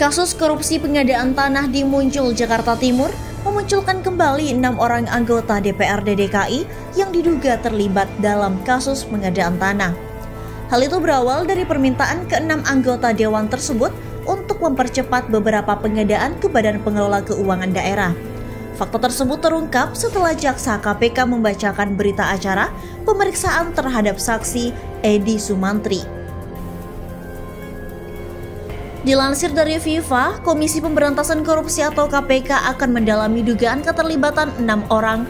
Kasus korupsi pengadaan tanah di Muncul, Jakarta Timur memunculkan kembali 6 orang anggota DPRD DKI yang diduga terlibat dalam kasus pengadaan tanah. Hal itu berawal dari permintaan ke-6 anggota dewan tersebut untuk mempercepat beberapa pengadaan ke Badan Pengelola Keuangan Daerah. Fakta tersebut terungkap setelah Jaksa KPK membacakan berita acara pemeriksaan terhadap saksi Edi Sumantri. Dilansir dari FIFA, Komisi Pemberantasan Korupsi atau KPK akan mendalami dugaan keterlibatan 6 orang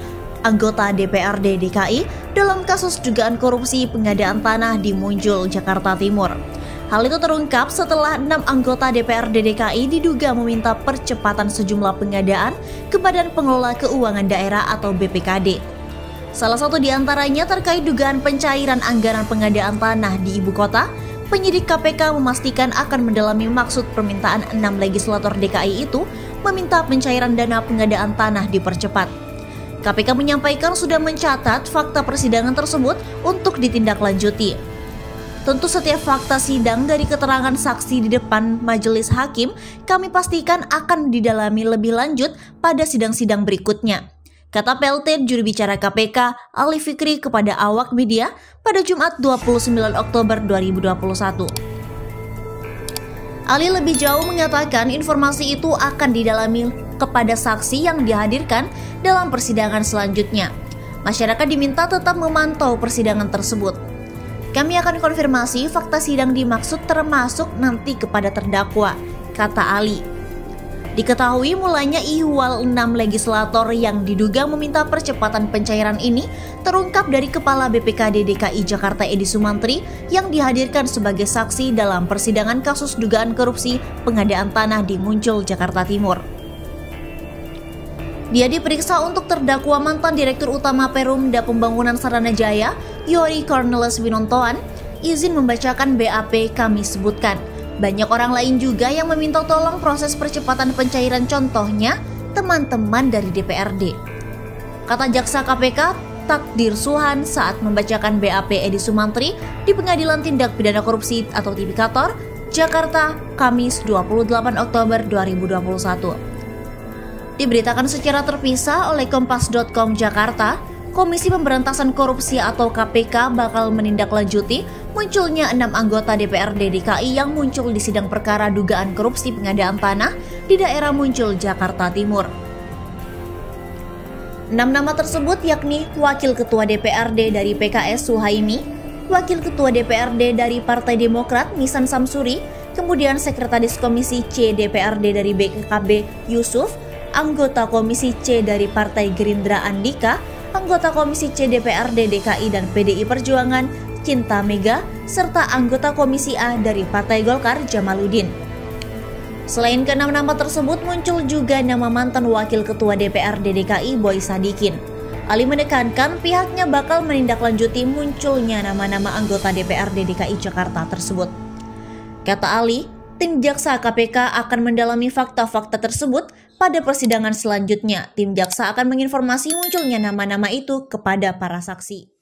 anggota DPRD DKI dalam kasus dugaan korupsi pengadaan tanah di Muncul, Jakarta Timur. Hal itu terungkap setelah 6 anggota DPRD DKI diduga meminta percepatan sejumlah pengadaan ke Badan Pengelola Keuangan Daerah atau BPKD. Salah satu di antaranya terkait dugaan pencairan anggaran pengadaan tanah di ibu kota. Penyidik KPK memastikan akan mendalami maksud permintaan 6 legislator DKI itu meminta pencairan dana pengadaan tanah dipercepat. KPK menyampaikan sudah mencatat fakta persidangan tersebut untuk ditindaklanjuti. Tentu setiap fakta sidang dari keterangan saksi di depan majelis hakim kami pastikan akan didalami lebih lanjut pada sidang-sidang berikutnya, kata PLT juru bicara KPK Ali Fikri kepada awak media pada Jumat 29 Oktober 2021. Ali lebih jauh mengatakan informasi itu akan didalami kepada saksi yang dihadirkan dalam persidangan selanjutnya. Masyarakat diminta tetap memantau persidangan tersebut. Kami akan konfirmasi fakta sidang dimaksud termasuk nanti kepada terdakwa, kata Ali. Diketahui mulanya ihwal 6 legislator yang diduga meminta percepatan pencairan ini terungkap dari Kepala BPKD DKI Jakarta Edi Sumantri yang dihadirkan sebagai saksi dalam persidangan kasus dugaan korupsi pengadaan tanah di Muncul, Jakarta Timur. Dia diperiksa untuk terdakwa mantan Direktur Utama Perumda Pembangunan Saranajaya, Youri Cornelis Winontoan, izin membacakan BAP kami sebutkan. Banyak orang lain juga yang meminta tolong proses percepatan pencairan, contohnya teman-teman dari DPRD. Kata Jaksa KPK Takdir Suhan saat membacakan BAP Edi Sumantri di Pengadilan Tindak Pidana Korupsi atau Tipikator, Jakarta, Kamis 28 Oktober 2021. Diberitakan secara terpisah oleh Kompas.com Jakarta, Komisi Pemberantasan Korupsi atau KPK bakal menindaklanjuti munculnya 6 anggota DPRD DKI yang muncul di sidang perkara dugaan korupsi pengadaan tanah di daerah Muncul, Jakarta Timur. 6 nama tersebut yakni Wakil Ketua DPRD dari PKS Suhaimi, Wakil Ketua DPRD dari Partai Demokrat Nisan Samsuri, kemudian Sekretaris Komisi C DPRD dari BKB Yusuf, anggota Komisi C dari Partai Gerindra Andika, anggota Komisi C DPRD DKI dan PDI Perjuangan Cinta Mega, serta anggota Komisi A dari Partai Golkar Jamaluddin. Selain ke-6 nama tersebut muncul juga nama mantan Wakil Ketua DPRD DKI Boy Sadikin. Ali menekankan pihaknya bakal menindaklanjuti munculnya nama-nama anggota DPRD DKI Jakarta tersebut. Kata Ali, tim Jaksa KPK akan mendalami fakta-fakta tersebut pada persidangan selanjutnya. Tim Jaksa akan menginformasi munculnya nama-nama itu kepada para saksi.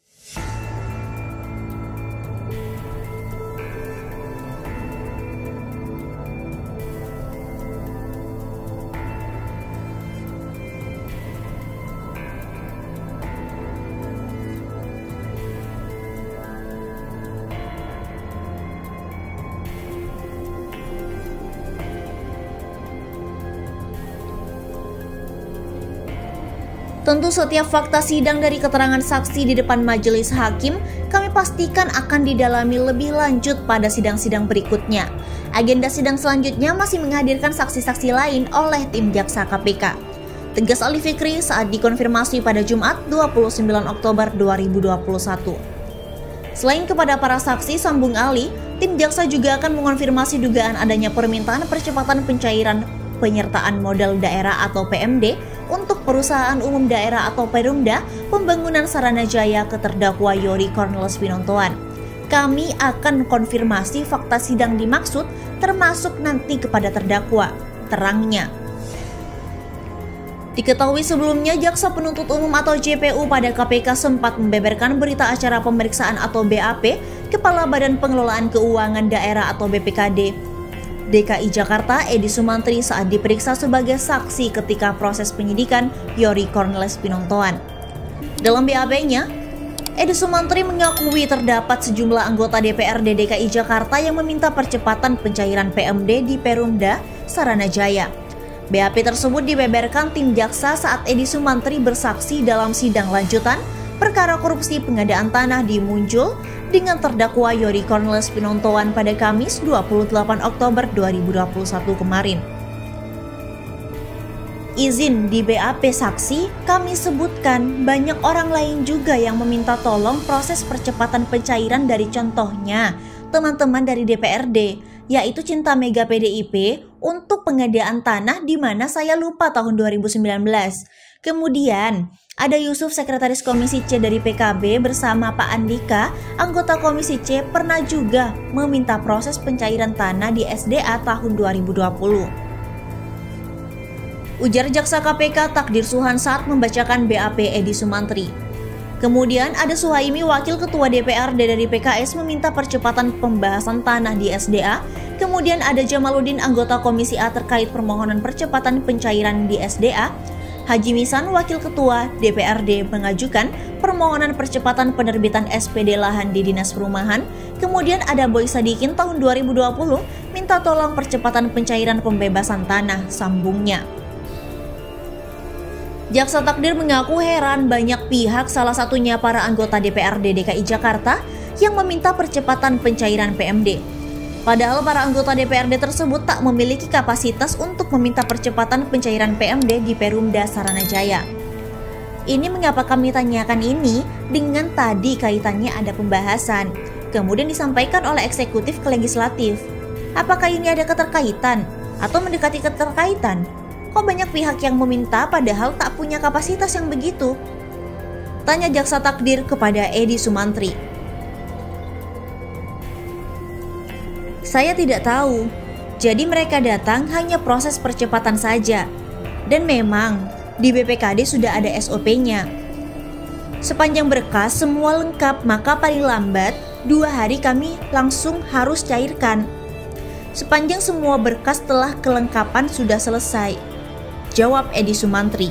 Tentu setiap fakta sidang dari keterangan saksi di depan majelis hakim kami pastikan akan didalami lebih lanjut pada sidang-sidang berikutnya. Agenda sidang selanjutnya masih menghadirkan saksi-saksi lain oleh tim Jaksa KPK. Tegas Ali Fikri saat dikonfirmasi pada Jumat 29 Oktober 2021. Selain kepada para saksi, sambung Ali, tim Jaksa juga akan mengonfirmasi dugaan adanya permintaan percepatan pencairan penyertaan modal daerah atau PMD untuk Perusahaan Umum Daerah atau Perumda Pembangunan Saranajaya ke terdakwa Youri Cornelis Winontoan. Kami akan konfirmasi fakta sidang dimaksud termasuk nanti kepada terdakwa, terangnya. Diketahui sebelumnya Jaksa Penuntut Umum atau JPU pada KPK sempat membeberkan berita acara pemeriksaan atau BAP Kepala Badan Pengelolaan Keuangan Daerah atau BPKD DKI Jakarta Edi Sumantri saat diperiksa sebagai saksi ketika proses penyidikan Youri Cornelis Pinontoan. Dalam BAP-nya, Edi Sumantri mengakui terdapat sejumlah anggota DPRD DKI Jakarta yang meminta percepatan pencairan PMD di Perumda Saranajaya. BAP tersebut dibeberkan tim jaksa saat Edi Sumantri bersaksi dalam sidang lanjutan perkara korupsi pengadaan tanah di Muncul dengan terdakwa Youri Cornelis Pinontoan pada Kamis 28 Oktober 2021 kemarin. Izin di BAP saksi, kami sebutkan banyak orang lain juga yang meminta tolong proses percepatan pencairan dari contohnya teman-teman dari DPRD, yaitu Cinta Mega PDIP untuk pengadaan tanah di mana saya lupa tahun 2019. Kemudian, ada Yusuf Sekretaris Komisi C dari PKB bersama Pak Andika, anggota Komisi C pernah juga meminta proses pencairan tanah di SDA tahun 2020. Ujar Jaksa KPK Takdir Suhan saat membacakan BAP Edi Sumantri. Kemudian ada Suhaimi, Wakil Ketua DPRD dari PKS meminta percepatan pembahasan tanah di SDA. Kemudian ada Jamaluddin, anggota Komisi A terkait permohonan percepatan pencairan di SDA. Haji Misan, Wakil Ketua DPRD mengajukan permohonan percepatan penerbitan SPD lahan di Dinas Perumahan. Kemudian ada Boy Sadikin tahun 2020 minta tolong percepatan pencairan pembebasan tanah, sambungnya. Jaksa Takdir mengaku heran banyak pihak, salah satunya para anggota DPRD DKI Jakarta yang meminta percepatan pencairan PMD. Padahal para anggota DPRD tersebut tak memiliki kapasitas untuk meminta percepatan pencairan PMD di Perumda Saranajaya. Ini mengapa kami tanyakan ini dengan tadi kaitannya ada pembahasan, kemudian disampaikan oleh eksekutif ke legislatif. Apakah ini ada keterkaitan atau mendekati keterkaitan? Kok banyak pihak yang meminta padahal tak punya kapasitas yang begitu? Tanya Jaksa Takdir kepada Edi Sumantri. Saya tidak tahu. Jadi mereka datang hanya proses percepatan saja. Dan memang di BPKD sudah ada SOP-nya. Sepanjang berkas semua lengkap, maka paling lambat 2 hari kami langsung harus cairkan. Sepanjang semua berkas telah kelengkapan sudah selesai. Jawab Edi Sumantri.